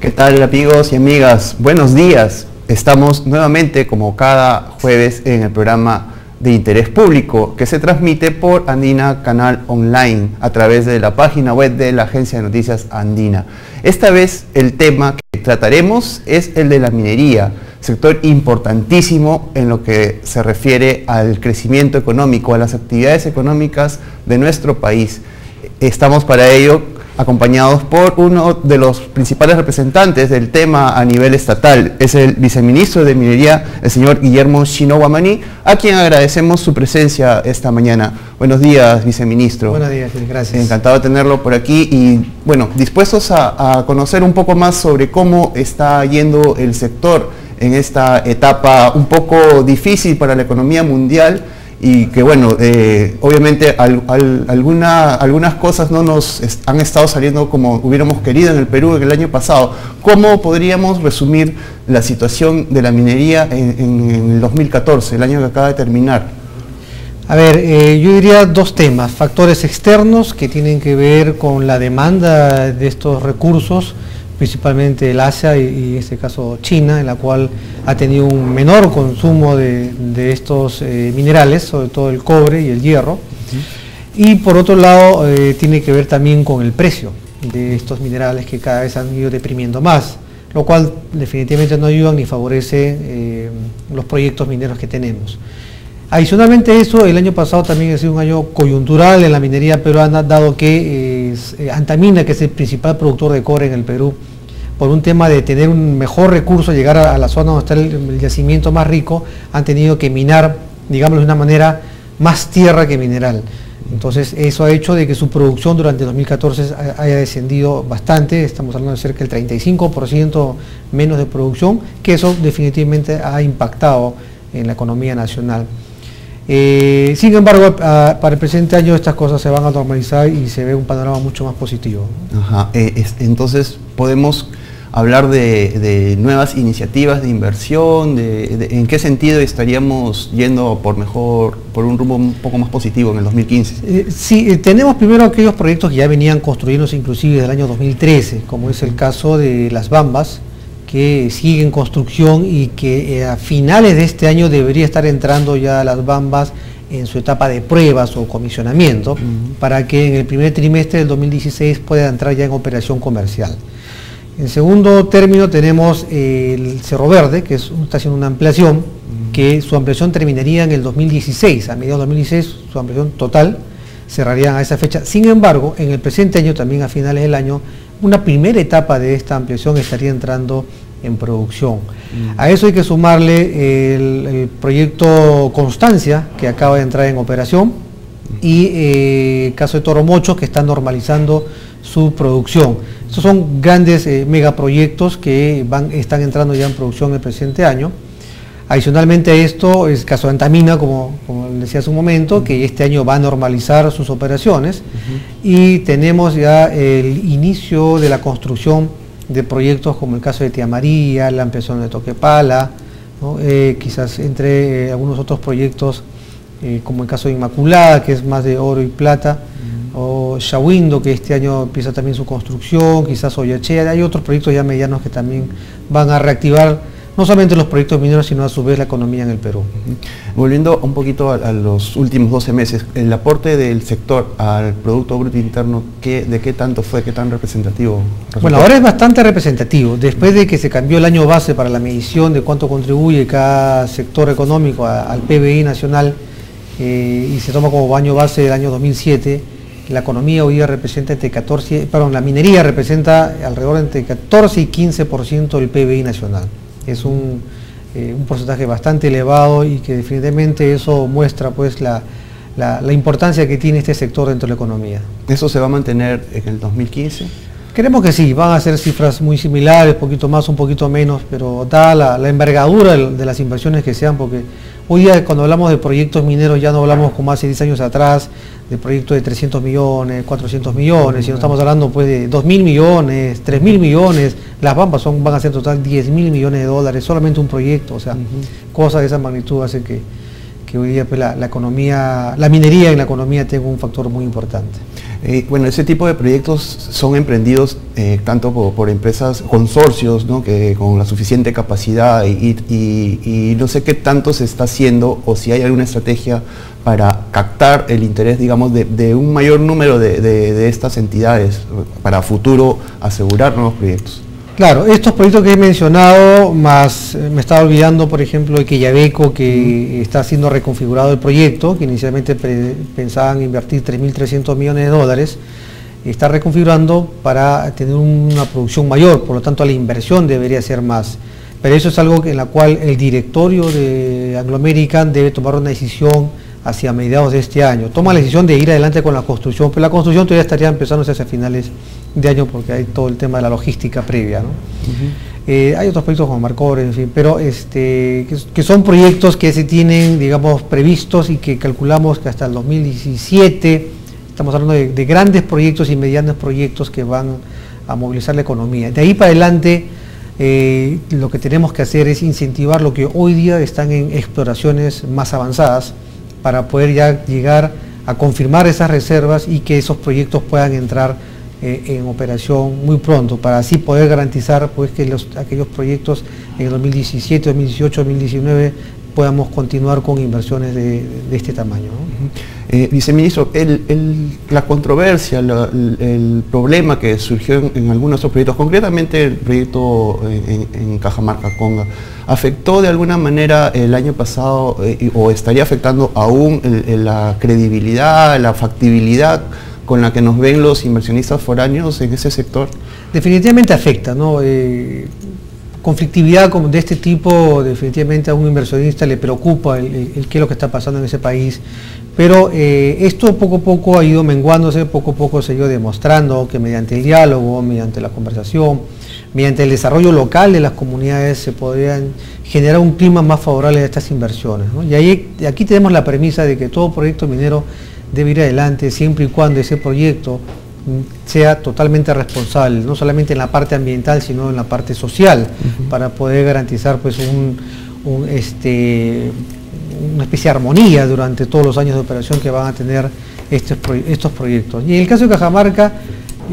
¿Qué tal, amigos y amigas? Buenos días. Estamos nuevamente, como cada jueves, en el programa de interés público que se transmite por Andina Canal Online a través de la página web de la Agencia de Noticias Andina. Esta vez el tema que trataremos es el de la minería, sector importantísimo en lo que se refiere al crecimiento económico, a las actividades económicas de nuestro país. Estamos para ello acompañados por uno de los principales representantes del tema a nivel estatal. Es el viceministro de Minería, el señor Guillermo Shino Guamaní, a quien agradecemos su presencia esta mañana. Buenos días, viceministro. Buenos días, gracias. Encantado de tenerlo por aquí y, bueno, dispuestos a conocer un poco más sobre cómo está yendo el sector en esta etapa un poco difícil para la economía mundial. Y que bueno, obviamente algunas cosas no nos han estado saliendo como hubiéramos querido en el Perú en el año pasado. ¿Cómo podríamos resumir la situación de la minería en el 2014, el año que acaba de terminar? A ver, yo diría dos temas: factores externos que tienen que ver con la demanda de estos recursos, principalmente el Asia y en este caso China, en la cual ha tenido un menor consumo de estos minerales, sobre todo el cobre y el hierro. Y por otro lado tiene que ver también con el precio de estos minerales, que cada vez han ido deprimiendo más, lo cual definitivamente no ayuda ni favorece los proyectos mineros que tenemos. Adicionalmente a eso, el año pasado también ha sido un año coyuntural en la minería peruana, dado que Antamina, que es el principal productor de cobre en el Perú, por un tema de tener un mejor recurso, llegar a la zona donde está el yacimiento más rico, han tenido que minar, digamos de una manera, más tierra que mineral. Entonces eso ha hecho de que su producción durante 2014 haya descendido bastante. Estamos hablando de cerca del 35% menos de producción, que eso definitivamente ha impactado en la economía nacional. Sin embargo, para el presente año estas cosas se van a normalizar y se ve un panorama mucho más positivo. Ajá. Entonces podemos hablar de nuevas iniciativas de inversión, ¿en qué sentido estaríamos yendo por un rumbo un poco más positivo en el 2015? Sí, tenemos primero aquellos proyectos que ya venían construyéndose inclusive desde el año 2013, como es el caso de Las Bambas, que sigue en construcción y que a finales de este año debería estar entrando ya Las Bambas en su etapa de pruebas o comisionamiento, para que en el primer trimestre del 2016 pueda entrar ya en operación comercial. En segundo término tenemos el Cerro Verde, que está haciendo una ampliación, que su ampliación terminaría en el 2016, a mediados de 2016 su ampliación total cerraría a esa fecha. Sin embargo, en el presente año, también a finales del año, una primera etapa de esta ampliación estaría entrando en producción. A eso hay que sumarle el proyecto Constancia, que acaba de entrar en operación, y el caso de Toromocho, que está normalizando su producción. Estos son grandes megaproyectos que están entrando ya en producción el presente año. Adicionalmente a esto, es el caso de Antamina, como decía hace un momento, que este año va a normalizar sus operaciones, y tenemos ya el inicio de la construcción de proyectos como el caso de Tía María, la ampliación de Toquepala, ¿no? Quizás entre algunos otros proyectos como el caso de Inmaculada, que es más de oro y plata, o Shawindo, que este año empieza también su construcción, quizás Oyachea. Hay otros proyectos ya medianos que también van a reactivar no solamente los proyectos mineros, sino a su vez la economía en el Perú. Volviendo un poquito a los últimos 12 meses, el aporte del sector al Producto Bruto Interno, ¿de qué tanto fue, qué tan representativo resultó? Bueno, ahora es bastante representativo. Después de que se cambió el año base para la medición de cuánto contribuye cada sector económico al PBI nacional, y se toma como año base el año 2007, la economía hoy día representa la minería representa alrededor entre 14 y 15% del PBI nacional. Es un porcentaje bastante elevado, y que definitivamente eso muestra pues la importancia que tiene este sector dentro de la economía. ¿Eso se va a mantener en el 2015? Creemos que sí, van a ser cifras muy similares, un poquito más, un poquito menos, pero dada la envergadura de las inversiones que sean, porque hoy día cuando hablamos de proyectos mineros ya no hablamos como hace 10 años atrás, de proyectos de 300 millones, 400 millones, sino estamos hablando pues de 2.000 millones, 3.000 millones, Las Bambas van a ser total 10.000 millones de dólares, solamente un proyecto, o sea, cosas de esa magnitud hace que que hoy día pues, la economía, la minería en la economía tenga un factor muy importante. Bueno, ese tipo de proyectos son emprendidos tanto por empresas, consorcios, ¿no? Que con la suficiente capacidad y no sé qué tanto se está haciendo o si hay alguna estrategia para captar el interés, digamos, de un mayor número de estas entidades para futuro asegurar nuevos proyectos. Claro, estos proyectos que he mencionado, más me estaba olvidando, por ejemplo, de Quellaveco, que está siendo reconfigurado el proyecto, que inicialmente pensaban invertir 3.300 millones de dólares, está reconfigurando para tener una producción mayor, por lo tanto la inversión debería ser más. Pero eso es algo en la cual el directorio de Anglo American debe tomar una decisión hacia mediados de este año. Toma la decisión de ir adelante con la construcción, pero la construcción todavía estaría empezando hacia finales de año porque hay todo el tema de la logística previa, ¿no? Hay otros proyectos como Marcores, en fin, pero que son proyectos que se tienen, digamos, previstos y que calculamos que hasta el 2017 estamos hablando de grandes proyectos y medianos proyectos que van a movilizar la economía. De ahí para adelante lo que tenemos que hacer es incentivar lo que hoy día están en exploraciones más avanzadas para poder ya llegar a confirmar esas reservas y que esos proyectos puedan entrar en operación muy pronto, para así poder garantizar pues, que aquellos proyectos en el 2017, 2018, 2019 podamos continuar con inversiones de este tamaño, ¿no? Viceministro, la controversia, el problema que surgió en algunos de estos proyectos, concretamente el proyecto en Cajamarca, Conga, ¿afectó de alguna manera el año pasado o estaría afectando aún la credibilidad, la factibilidad con la que nos ven los inversionistas foráneos en ese sector? Definitivamente afecta, ¿no? Conflictividad de este tipo, definitivamente a un inversionista le preocupa el qué es lo que está pasando en ese país, pero esto poco a poco ha ido menguándose, poco a poco se ha ido demostrando que mediante el diálogo, mediante la conversación, mediante el desarrollo local de las comunidades se podrían generar un clima más favorable a estas inversiones, ¿no? Y aquí tenemos la premisa de que todo proyecto minero debe ir adelante siempre y cuando ese proyecto sea totalmente responsable, no solamente en la parte ambiental, sino en la parte social, para poder garantizar pues una especie de armonía durante todos los años de operación que van a tener estos proyectos. Y en el caso de Cajamarca,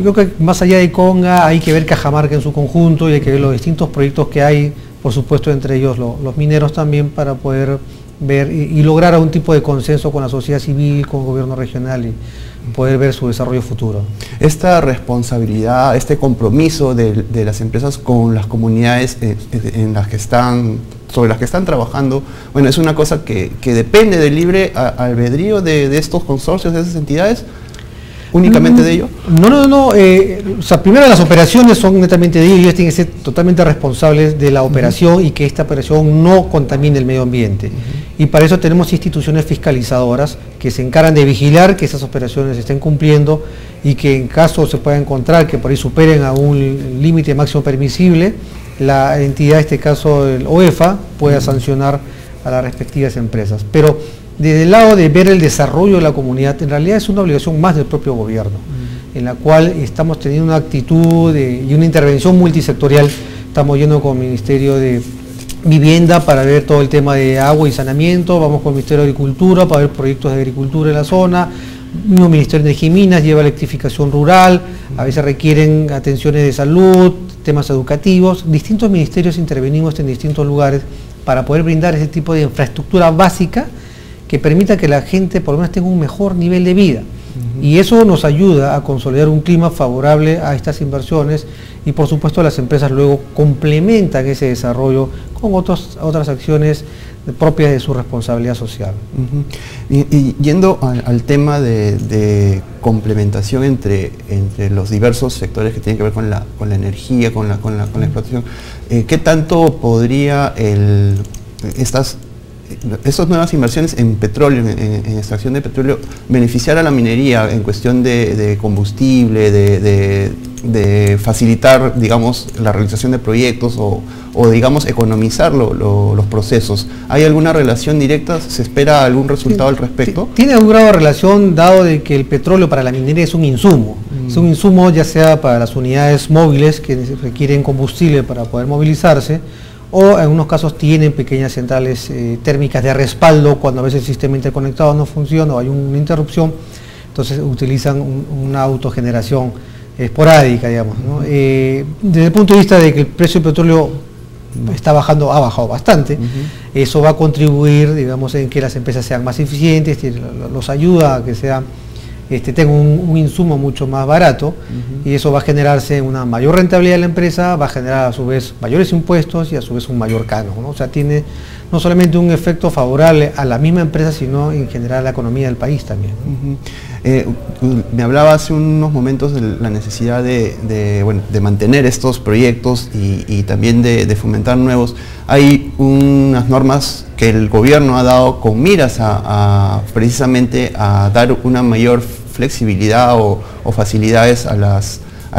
yo creo que más allá de Conga hay que ver Cajamarca en su conjunto y hay que ver los distintos proyectos que hay, por supuesto entre ellos los mineros también, para poder ver y lograr algún tipo de consenso con la sociedad civil, con el gobierno regional y poder ver su desarrollo futuro. Esta responsabilidad, este compromiso de las empresas con las comunidades sobre las que están trabajando, bueno, es una cosa que depende del libre albedrío de estos consorcios, de esas entidades, únicamente de ello. No, o sea, primero las operaciones son netamente de ellos tienen que ser totalmente responsables de la operación y que esta operación no contamine el medio ambiente. Y para eso tenemos instituciones fiscalizadoras que se encargan de vigilar que esas operaciones se estén cumpliendo y que en caso se pueda encontrar que por ahí superen a un límite máximo permisible, la entidad, en este caso el OEFA, pueda sancionar a las respectivas empresas. Pero desde el lado de ver el desarrollo de la comunidad, en realidad es una obligación más del propio gobierno, en la cual estamos teniendo una actitud y una intervención multisectorial. Estamos yendo con el Ministerio de Vivienda para ver todo el tema de agua y saneamiento, vamos con el Ministerio de Agricultura para ver proyectos de agricultura en la zona, el mismo Ministerio de Energía lleva electrificación rural, a veces requieren atenciones de salud, temas educativos, distintos ministerios intervenimos en distintos lugares para poder brindar ese tipo de infraestructura básica que permita que la gente por lo menos tenga un mejor nivel de vida. Y eso nos ayuda a consolidar un clima favorable a estas inversiones y por supuesto las empresas luego complementan ese desarrollo con otras acciones propias de su responsabilidad social. Y yendo al tema de complementación entre los diversos sectores que tienen que ver con la energía, con la explotación, ¿qué tanto podría estas nuevas inversiones en petróleo, en extracción de petróleo, beneficiar a la minería en cuestión de combustible, de facilitar, digamos, la realización de proyectos o digamos, economizar los procesos? ¿Hay alguna relación directa? ¿Se espera algún resultado al respecto? Tiene un grado de relación dado de que el petróleo para la minería es un insumo. Es un insumo ya sea para las unidades móviles que requieren combustible para poder movilizarse, o en algunos casos tienen pequeñas centrales térmicas de respaldo cuando a veces el sistema interconectado no funciona o hay una interrupción, entonces utilizan una autogeneración esporádica, digamos, ¿no? Desde el punto de vista de que el precio del petróleo está bajando, ha bajado bastante, eso va a contribuir, digamos, en que las empresas sean más eficientes, los ayuda a que sean, tengan un insumo mucho más barato, y eso va a generarse una mayor rentabilidad de la empresa, va a generar a su vez mayores impuestos y a su vez un mayor canon, ¿no? O sea, tiene no solamente un efecto favorable a la misma empresa, sino en general a la economía del país también, ¿no? Me hablaba hace unos momentos de la necesidad de mantener estos proyectos y también de fomentar nuevos. Hay unas normas que el gobierno ha dado con miras precisamente a dar una mayor flexibilidad o facilidades a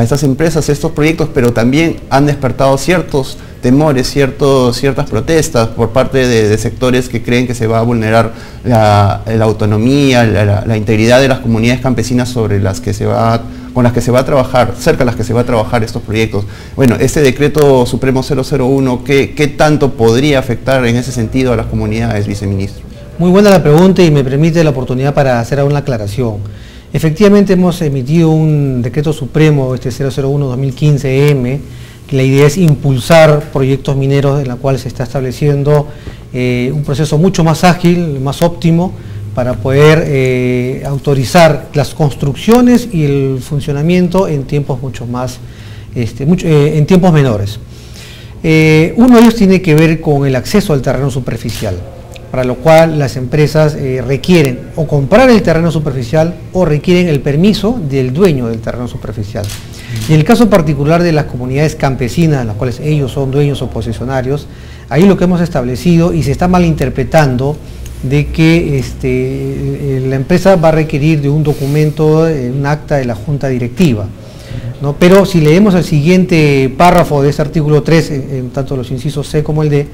estas empresas, a estos proyectos, pero también han despertado ciertos temores, ciertas protestas por parte de sectores que creen que se va a vulnerar la autonomía, la integridad de las comunidades campesinas con las que se va a trabajar, cerca de las que se va a trabajar estos proyectos. Bueno, este decreto supremo 001, ¿qué tanto podría afectar en ese sentido a las comunidades, viceministro? Muy buena la pregunta y me permite la oportunidad para hacer una aclaración. Efectivamente hemos emitido un decreto supremo, 001-2015-M, que la idea es impulsar proyectos mineros en la cual se está estableciendo un proceso mucho más ágil, más óptimo, para poder autorizar las construcciones y el funcionamiento en tiempos mucho más, en tiempos menores. Uno de ellos tiene que ver con el acceso al terreno superficial, para lo cual las empresas requieren o comprar el terreno superficial o requieren el permiso del dueño del terreno superficial. Y en el caso particular de las comunidades campesinas, en las cuales ellos son dueños o posesionarios, ahí lo que hemos establecido, y se está malinterpretando, de que la empresa va a requerir de un documento, un acta de la junta directiva, ¿no? Pero si leemos el siguiente párrafo de ese artículo 3, en tanto los incisos C como el D,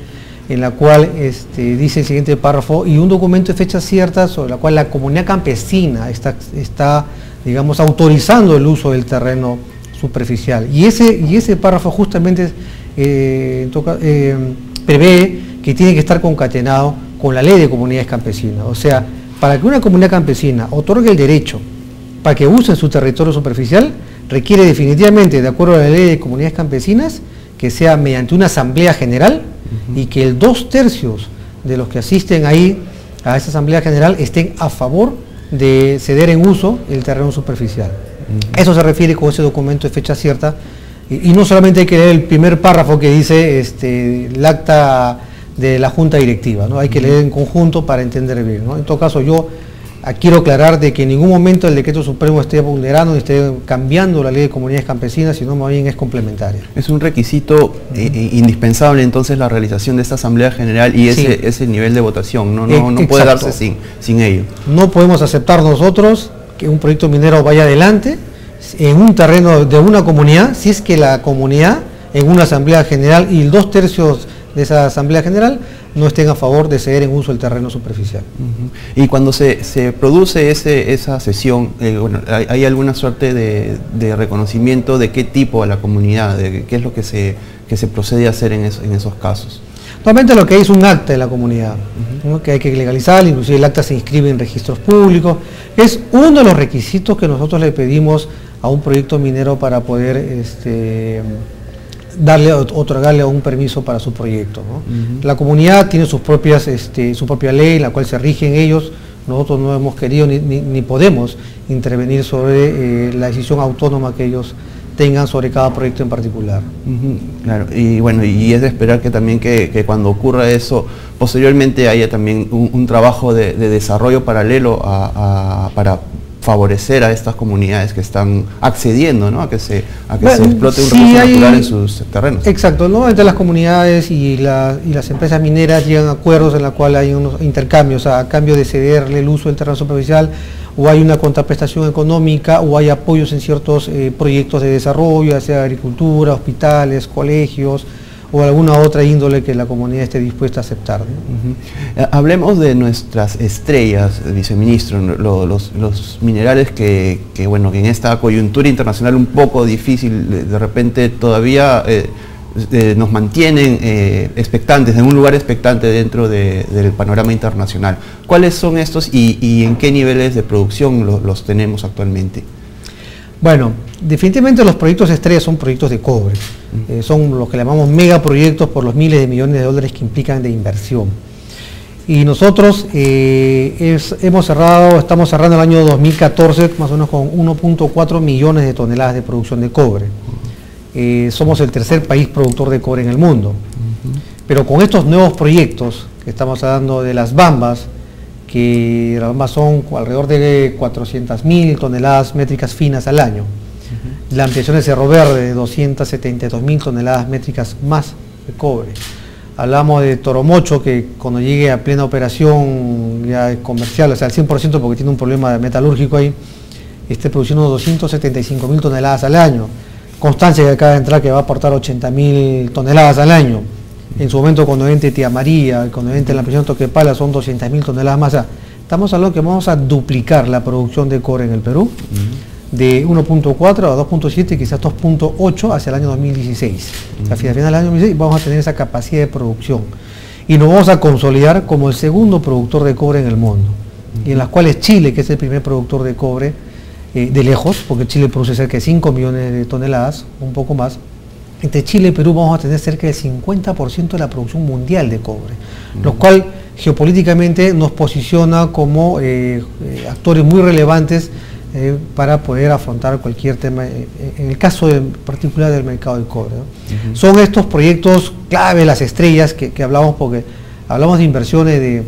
en la cual dice el siguiente párrafo, y un documento de fecha cierta sobre la cual la comunidad campesina está digamos, autorizando el uso del terreno superficial. Y ese párrafo justamente prevé que tiene que estar concatenado con la ley de comunidades campesinas. O sea, para que una comunidad campesina otorgue el derecho para que use su territorio superficial, requiere definitivamente, de acuerdo a la ley de comunidades campesinas, que sea mediante una asamblea general y que el 2/3 de los que asisten ahí a esa asamblea general estén a favor de ceder en uso el terreno superficial. Eso se refiere con ese documento de fecha cierta, y no solamente hay que leer el primer párrafo que dice el acta de la junta directiva, ¿no? Hay que leer en conjunto para entender bien, ¿no? En todo caso, yo quiero aclarar de que en ningún momento el decreto supremo esté vulnerando ni esté cambiando la ley de comunidades campesinas, sino más bien es complementaria. Es un requisito indispensable entonces la realización de esta asamblea general y ese nivel de votación, no puede darse sin ello. No podemos aceptar nosotros que un proyecto minero vaya adelante en un terreno de una comunidad, si es que la comunidad en una asamblea general y el 2/3 de esa asamblea general no estén a favor de ceder en uso el terreno superficial. Y cuando se produce esa sesión, bueno, ¿hay alguna suerte de reconocimiento de qué tipo a la comunidad, de qué es lo que se procede a hacer en esos casos? Normalmente lo que hay es un acta de la comunidad, ¿no? Que hay que legalizar, inclusive el acta se inscribe en registros públicos. Es uno de los requisitos que nosotros le pedimos a un proyecto minero para poder otorgarle un permiso para su proyecto, ¿no? La comunidad tiene su propia ley en la cual se rigen ellos. Nosotros no hemos querido ni podemos intervenir sobre la decisión autónoma que ellos tengan sobre cada proyecto en particular. Claro, y bueno, y es de esperar que también que cuando ocurra eso, posteriormente haya también un trabajo de desarrollo paralelo para favorecer a estas comunidades que están accediendo, ¿no? a que se explote un recurso natural en sus terrenos. Exacto, ¿no? Entre las comunidades y las empresas mineras llegan a acuerdos en los cuales hay unos intercambios, a cambio de cederle el uso del terreno superficial, o hay una contraprestación económica, o hay apoyos en ciertos proyectos de desarrollo, ya sea agricultura, hospitales, colegios, o alguna otra índole que la comunidad esté dispuesta a aceptar, ¿no? Hablemos de nuestras estrellas, viceministro, los minerales que en esta coyuntura internacional un poco difícil, de repente todavía nos mantienen expectantes, en un lugar expectante dentro del panorama internacional. ¿Cuáles son estos y en qué niveles de producción los tenemos actualmente? Bueno, definitivamente los proyectos estrella son proyectos de cobre. Son los que llamamos megaproyectos por los miles de millones de dólares que implican de inversión. Y nosotros estamos cerrando el año 2014 más o menos con 1.4 millones de toneladas de producción de cobre. Somos el tercer país productor de cobre en el mundo. Pero con estos nuevos proyectos que estamos hablando de las Bambas, que las Bambas son alrededor de 400.000 toneladas métricas finas al año. La ampliación de Cerro Verde de 272.000 toneladas métricas más de cobre. Hablamos de Toromocho, que cuando llegue a plena operación ya comercial, o sea al 100% porque tiene un problema metalúrgico ahí, esté produciendo 275.000 toneladas al año. Constancia, que acaba de entrar, que va a aportar 80.000 toneladas al año. En su momento cuando entre Tía María, cuando entre la ampliación Toquepala son 200.000 toneladas más. Estamos hablando que vamos a duplicar la producción de cobre en el Perú, de 1.4 a 2.7, quizás 2.8 hacia el año 2016. A final del año 2016 vamos a tener esa capacidad de producción. Y nos vamos a consolidar como el segundo productor de cobre en el mundo. Y en las cuales Chile, que es el primer productor de cobre, de lejos, porque Chile produce cerca de 5 millones de toneladas, un poco más. Entre Chile y Perú vamos a tener cerca del 50% de la producción mundial de cobre, lo cual geopolíticamente nos posiciona como actores muy relevantes para poder afrontar cualquier tema, en el caso particular del mercado del cobre, ¿no? Son estos proyectos clave, las estrellas que hablamos, porque hablamos de inversiones de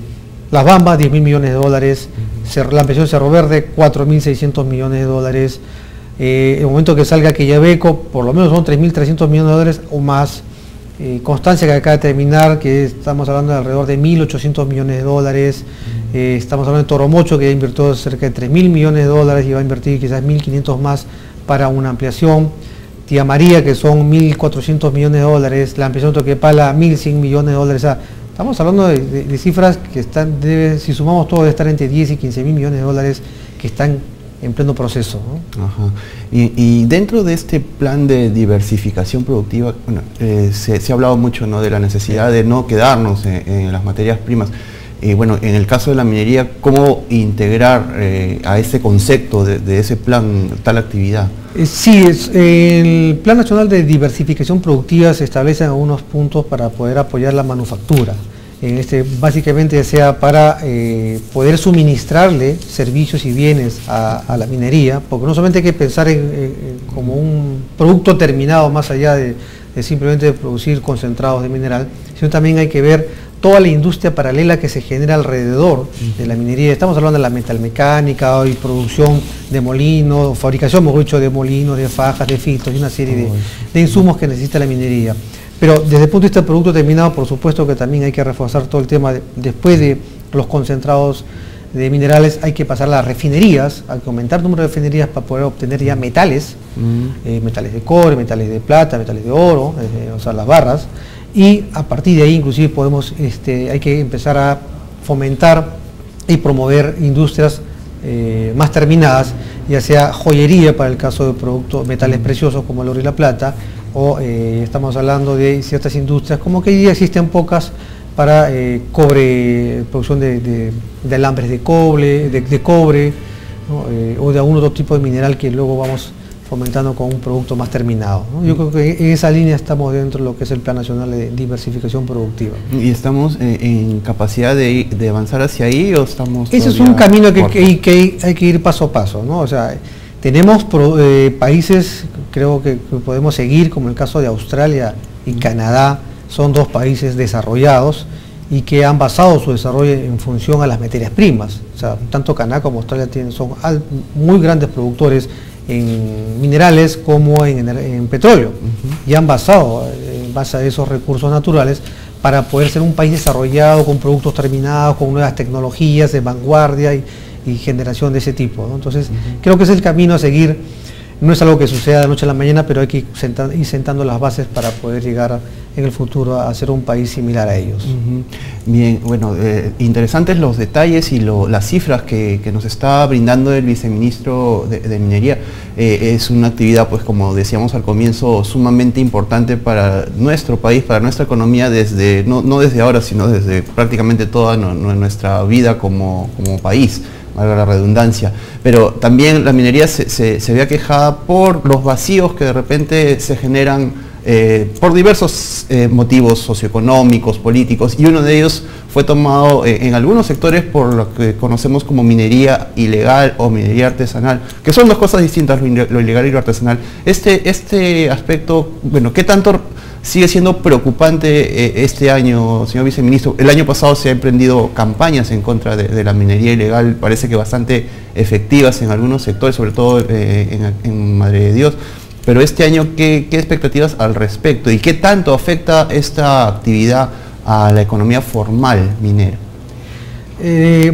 las Bambas, 10.000 millones de dólares, la ampliación de Cerro Verde, 4.600 millones de dólares, el momento que salga Quellaveco, por lo menos son 3.300 millones de dólares o más. Constancia, que acaba de terminar, que estamos hablando de alrededor de 1.800 millones de dólares. Estamos hablando de Toromocho, que ya invirtió cerca de 3.000 millones de dólares y va a invertir quizás 1.500 más para una ampliación. Tía María, que son 1.400 millones de dólares. La ampliación de Toquepala, 1.100 millones de dólares. O sea, estamos hablando de cifras que están, si sumamos todo, debe estar entre 10 y 15.000 millones de dólares que están en pleno proceso, ¿no? Ajá. Y dentro de este plan de diversificación productiva, bueno, se ha hablado mucho, ¿no?, de la necesidad de no quedarnos en las materias primas. Bueno, en el caso de la minería, ¿cómo integrar a ese concepto de ese plan, tal actividad? Sí, el Plan Nacional de Diversificación Productiva se establecen algunos puntos para poder apoyar la manufactura. Básicamente sea para poder suministrarle servicios y bienes a la minería, porque no solamente hay que pensar como un producto terminado más allá de simplemente producir concentrados de mineral, sino también hay que ver toda la industria paralela que se genera alrededor de la minería. Estamos hablando de la metalmecánica y producción de molinos, fabricación, mejor dicho, de molinos, de fajas, de filtros y una serie de insumos que necesita la minería. Pero desde el punto de vista del producto terminado, por supuesto que también hay que reforzar todo el tema, después de los concentrados de minerales, hay que pasar a las refinerías, hay que aumentar el número de refinerías para poder obtener ya metales, metales de cobre, metales de plata, metales de oro, o sea, las barras, y a partir de ahí inclusive hay que empezar a fomentar y promover industrias más terminadas, ya sea joyería para el caso de productos, metales preciosos como el oro y la plata, o estamos hablando de ciertas industrias como que ya existen pocas para cobre, producción de alambres de cobre, ¿no? O de algún otro tipo de mineral que luego vamos fomentando con un producto más terminado, ¿no? Yo creo que en esa línea estamos dentro de lo que es el Plan Nacional de Diversificación Productiva. ¿Y estamos en capacidad de avanzar hacia ahí o estamos...? Ese es un camino que hay que ir paso a paso, ¿no? O sea, tenemos países, creo que podemos seguir, como el caso de Australia y Canadá, son dos países desarrollados y que han basado su desarrollo en función a las materias primas. O sea, tanto Canadá como Australia son muy grandes productores en minerales como en petróleo, y han basado en base a esos recursos naturales para poder ser un país desarrollado con productos terminados, con nuevas tecnologías de vanguardia y generación de ese tipo, ¿no? Entonces creo que es el camino a seguir. no es algo que suceda de la noche a la mañana, pero hay que ir sentando las bases para poder llegar en el futuro a ser un país similar a ellos. Bien, bueno, interesantes los detalles y las cifras que nos está brindando el viceministro de Minería. Es una actividad, pues como decíamos al comienzo, sumamente importante para nuestro país, para nuestra economía, desde no desde ahora, sino desde prácticamente toda nuestra vida como país, valga la redundancia. Pero también la minería se ve aquejada por los vacíos que de repente se generan por diversos motivos socioeconómicos, políticos, y uno de ellos fue tomado en algunos sectores por lo que conocemos como minería ilegal o minería artesanal, que son dos cosas distintas, lo ilegal y lo artesanal. Este aspecto, bueno, ¿qué tanto sigue siendo preocupante este año, señor viceministro? El año pasado se han emprendido campañas en contra de la minería ilegal, parece que bastante efectivas en algunos sectores, sobre todo en Madre de Dios. Pero este año, ¿qué expectativas al respecto? ¿Y qué tanto afecta esta actividad a la economía formal minera?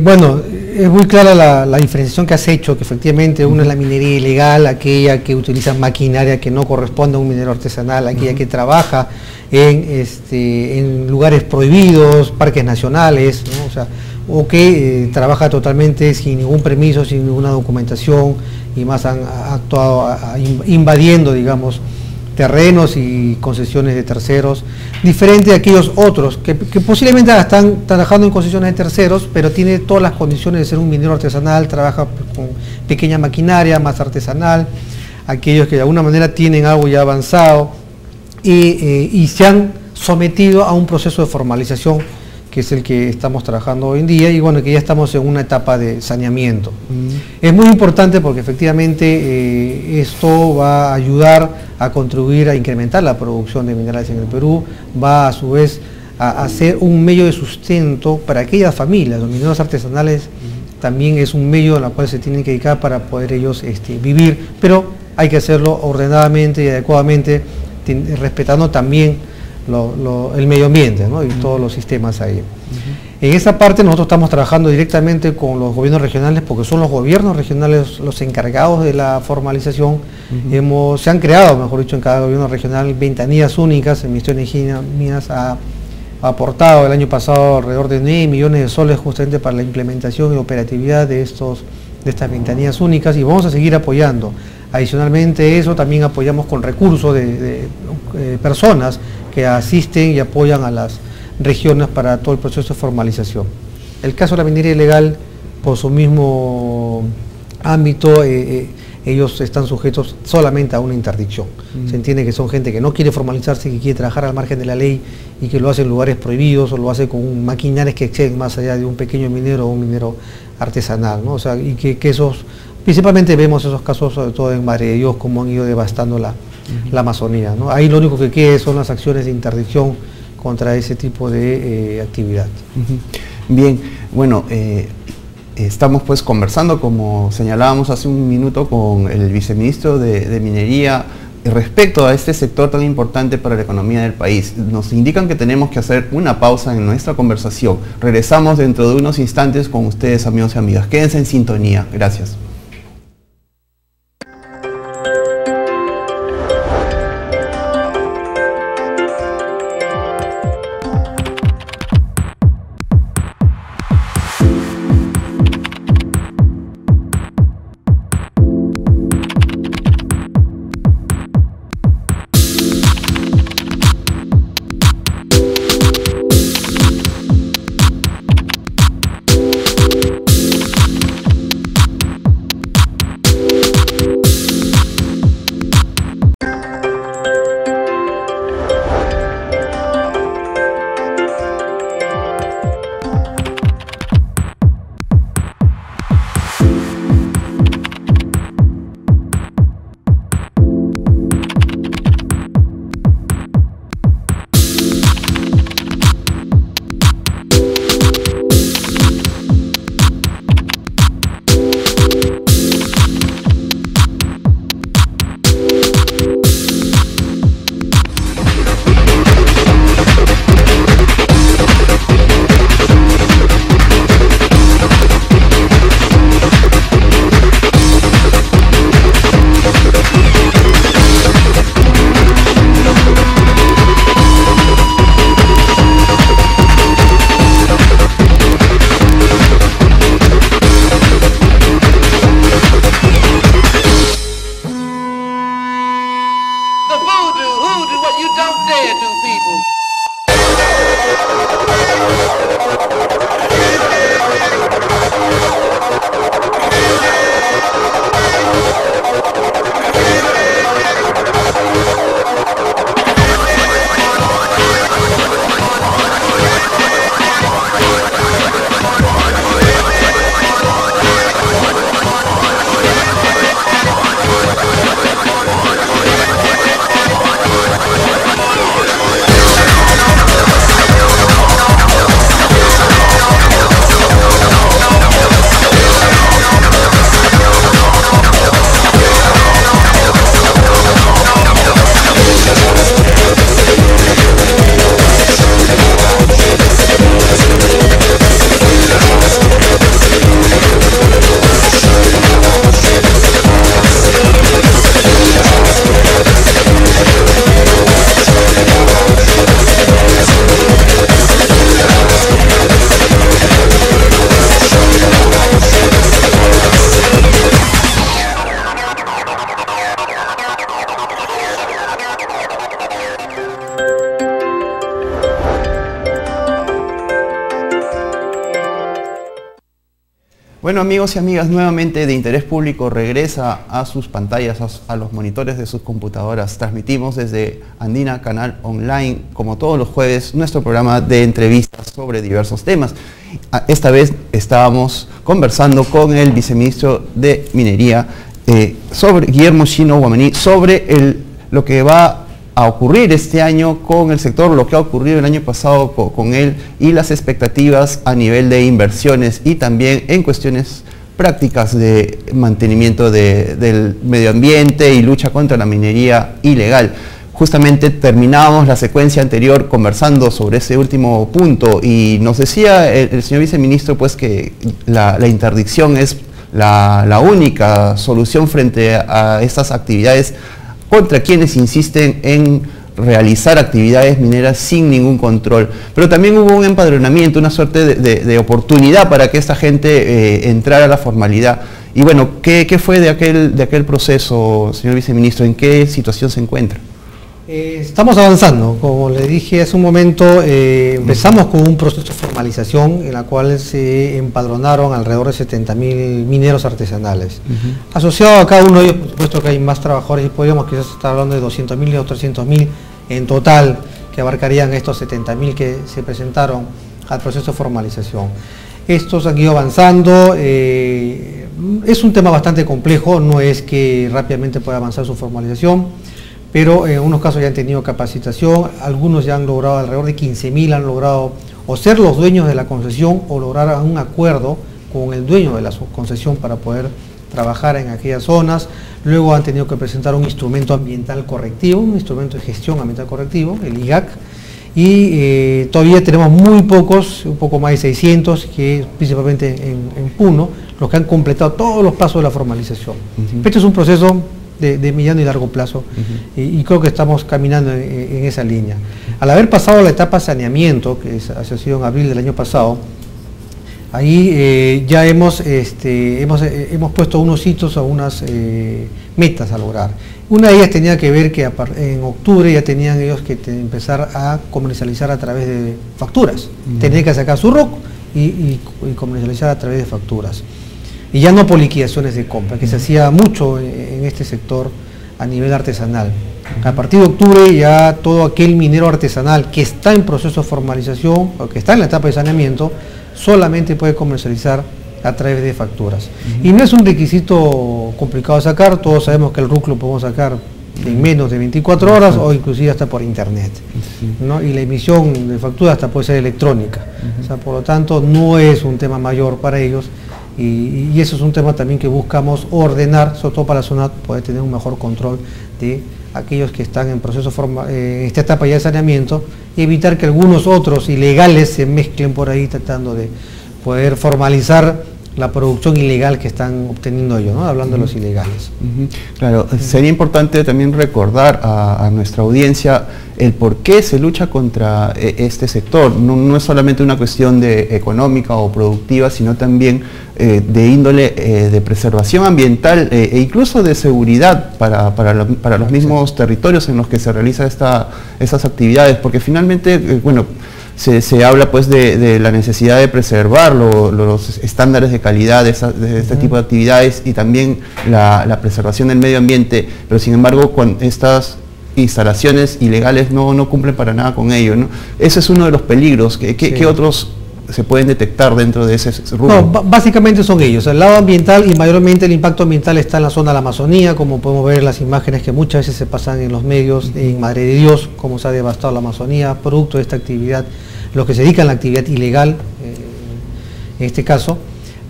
Bueno, es muy clara la diferenciación que has hecho, que efectivamente una es la minería ilegal, aquella que utiliza maquinaria que no corresponde a un minero artesanal, aquella que trabaja en lugares prohibidos, parques nacionales, ¿no? O que trabaja totalmente sin ningún permiso, sin ninguna documentación, y más han actuado invadiendo, digamos, terrenos y concesiones de terceros, diferente a aquellos otros que posiblemente están trabajando en concesiones de terceros, pero tiene todas las condiciones de ser un minero artesanal, trabaja con pequeña maquinaria, más artesanal, aquellos que de alguna manera tienen algo ya avanzado y se han sometido a un proceso de formalización, que es el que estamos trabajando hoy en día, y bueno, que ya estamos en una etapa de saneamiento. Es muy importante porque efectivamente esto va a ayudar a contribuir a incrementar la producción de minerales en el Perú, va a su vez a ser un medio de sustento para aquellas familias. Los mineros artesanales también es un medio en el cual se tienen que dedicar para poder ellos vivir, pero hay que hacerlo ordenadamente y adecuadamente, respetando también el medio ambiente, ¿no? Y todos los sistemas ahí. En esa parte nosotros estamos trabajando directamente con los gobiernos regionales, porque son los gobiernos regionales los encargados de la formalización. Se han creado, mejor dicho, en cada gobierno regional ventanillas únicas. El Ministerio de Energía y Minas ha aportado el año pasado alrededor de 9 millones de soles justamente para la implementación y operatividad de estas ventanillas únicas, y vamos a seguir apoyando. Adicionalmente eso, también apoyamos con recursos de personas que asisten y apoyan a las regiones para todo el proceso de formalización. El caso de la minería ilegal, por su mismo ámbito, ellos están sujetos solamente a una interdicción. Se entiende que son gente que no quiere formalizarse, que quiere trabajar al margen de la ley y que lo hace en lugares prohibidos o lo hace con maquinarias que exceden más allá de un pequeño minero o un minero artesanal, ¿no? O sea, y que esos, principalmente vemos esos casos, sobre todo en Madre de Dios, cómo han ido devastando la Amazonía, ¿no? Ahí lo único que queda son las acciones de interdicción contra ese tipo de actividad. Bien, bueno, estamos pues conversando, como señalábamos hace un minuto, con el viceministro de Minería respecto a este sector tan importante para la economía del país. Nos indican que tenemos que hacer una pausa en nuestra conversación. Regresamos dentro de unos instantes con ustedes, amigos y amigas. Quédense en sintonía. Gracias. Bueno, amigos y amigas, nuevamente de Interés Público regresa a sus pantallas, a los monitores de sus computadoras. Transmitimos desde Andina Canal Online, como todos los jueves, nuestro programa de entrevistas sobre diversos temas. Esta vez estábamos conversando con el viceministro de Minería, sobre Guillermo Chino Guamaní, sobre lo que va a ocurrir este año con el sector, lo que ha ocurrido el año pasado con él y las expectativas a nivel de inversiones y también en cuestiones prácticas de mantenimiento del medio ambiente y lucha contra la minería ilegal. Justamente terminábamos la secuencia anterior conversando sobre ese último punto y nos decía el señor viceministro pues que la interdicción es la única solución frente a estas actividades contra quienes insisten en realizar actividades mineras sin ningún control. Pero también hubo un empadronamiento, una suerte de oportunidad para que esta gente entrara a la formalidad. Y bueno, ¿qué fue de aquel proceso, señor viceministro? ¿En qué situación se encuentra? Estamos avanzando, como le dije hace un momento, empezamos con un proceso de formalización en la cual se empadronaron alrededor de 70.000 mineros artesanales. Asociado a cada uno de ellos, por supuesto que hay más trabajadores y podríamos quizás estar hablando de 200.000 o 300.000 en total, que abarcarían estos 70.000 que se presentaron al proceso de formalización. Estos han ido avanzando, es un tema bastante complejo, no es que rápidamente pueda avanzar su formalización, pero en unos casos ya han tenido capacitación, algunos ya han logrado, alrededor de 15.000 han logrado o ser los dueños de la concesión o lograr un acuerdo con el dueño de la concesión para poder trabajar en aquellas zonas. Luego han tenido que presentar un instrumento ambiental correctivo, un instrumento de gestión ambiental correctivo, el IGAC, y todavía tenemos muy pocos, un poco más de 600, que principalmente en Puno, los que han completado todos los pasos de la formalización. Este es un proceso de mediano y largo plazo, y creo que estamos caminando en esa línea. Al haber pasado la etapa de saneamiento, que ha sido en abril del año pasado, ahí ya hemos puesto unos hitos o unas metas a lograr. Una de ellas tenía que ver que en octubre ya tenían ellos que empezar a comercializar a través de facturas. Tenían que sacar su ROC y comercializar a través de facturas. Y ya no por liquidaciones de compra, que se hacía mucho en este sector a nivel artesanal. A partir de octubre ya todo aquel minero artesanal que está en proceso de formalización o que está en la etapa de saneamiento solamente puede comercializar a través de facturas. Y no es un requisito complicado de sacar, todos sabemos que el RUC lo podemos sacar en menos de 24 horas o inclusive hasta por internet, ¿no? Y la emisión de factura hasta puede ser electrónica. O sea, por lo tanto no es un tema mayor para ellos. Y eso es un tema también que buscamos ordenar, sobre todo para la zona, poder tener un mejor control de aquellos que están en proceso en esta etapa ya de saneamiento y evitar que algunos otros ilegales se mezclen por ahí tratando de poder formalizar la producción ilegal que están obteniendo ellos, ¿no? Hablando de los ilegales. Claro, sería importante también recordar a nuestra audiencia el por qué se lucha contra este sector. No es solamente una cuestión económica o productiva, sino también de índole de preservación ambiental e incluso de seguridad para los mismos territorios en los que se realizan esas actividades, porque finalmente, bueno, se habla pues de la necesidad de preservar los estándares de calidad de este tipo de actividades y también la preservación del medio ambiente, pero sin embargo con estas instalaciones ilegales no cumplen para nada con ello, ¿no? Ese es uno de los peligros. ¿Qué otros se pueden detectar dentro de ese rubro? No, básicamente son ellos, el lado ambiental, y mayormente el impacto ambiental está en la zona de la Amazonía, como podemos ver en las imágenes que muchas veces se pasan en los medios, en Madre de Dios, cómo se ha devastado la Amazonía, producto de esta actividad, los que se dedican a la actividad ilegal, en este caso.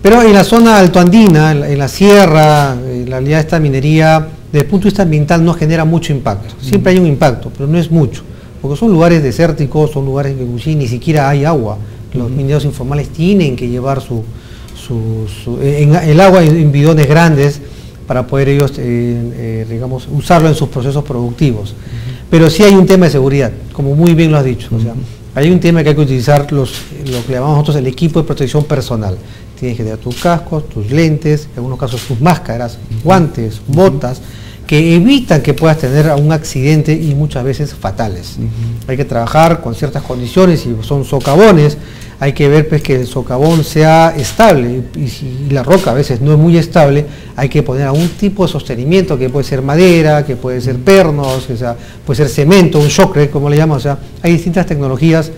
Pero en la zona altoandina, en la sierra, en la realidad esta minería, desde el punto de vista ambiental no genera mucho impacto. Siempre hay un impacto, pero no es mucho, porque son lugares desérticos, son lugares en que ni siquiera hay agua. Los mineros informales tienen que llevar el agua en bidones grandes para poder ellos, digamos, usarlo en sus procesos productivos. Pero sí hay un tema de seguridad, como muy bien lo has dicho. O sea, hay un tema que hay que utilizar lo que llamamos nosotros el equipo de protección personal. Tienes que tener tus cascos, tus lentes, en algunos casos tus máscaras, guantes, botas, que evitan que puedas tener un accidente y muchas veces fatales. Hay que trabajar con ciertas condiciones, si son socavones, hay que ver pues, que el socavón sea estable, y si la roca a veces no es muy estable, hay que poner algún tipo de sostenimiento, que puede ser madera, que puede ser pernos, o sea, puede ser cemento, un shotcrete, como le llaman. O sea, hay distintas tecnologías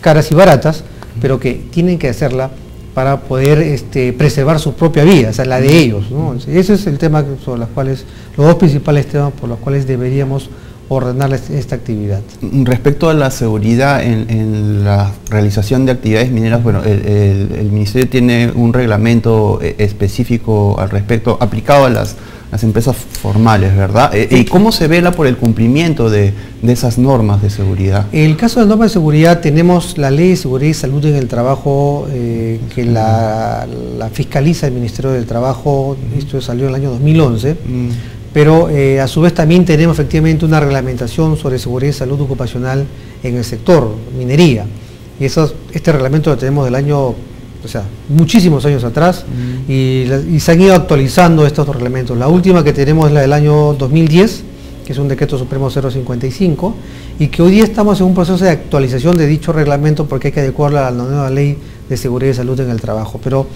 caras y baratas, pero que tienen que hacerla para poder preservar su propia vida, o sea, la de ellos, ¿no? Ese es el tema sobre los cuales, los dos principales temas por los cuales deberíamos ordenar esta actividad. Respecto a la seguridad en la realización de actividades mineras, bueno, el Ministerio tiene un reglamento específico al respecto, aplicado a las empresas formales, ¿verdad? ¿Y cómo se vela por el cumplimiento de esas normas de seguridad? En el caso de las normas de seguridad, tenemos la Ley de Seguridad y Salud en el Trabajo, que la fiscaliza el Ministerio del Trabajo. Esto salió en el año 2011. Pero a su vez también tenemos efectivamente una reglamentación sobre seguridad y salud ocupacional en el sector minería. Y este reglamento lo tenemos del año, o sea, muchísimos años atrás, y se han ido actualizando estos reglamentos. La última que tenemos es la del año 2010, que es un decreto supremo 055, y que hoy día estamos en un proceso de actualización de dicho reglamento porque hay que adecuarla a la nueva ley de seguridad y salud en el trabajo. Pero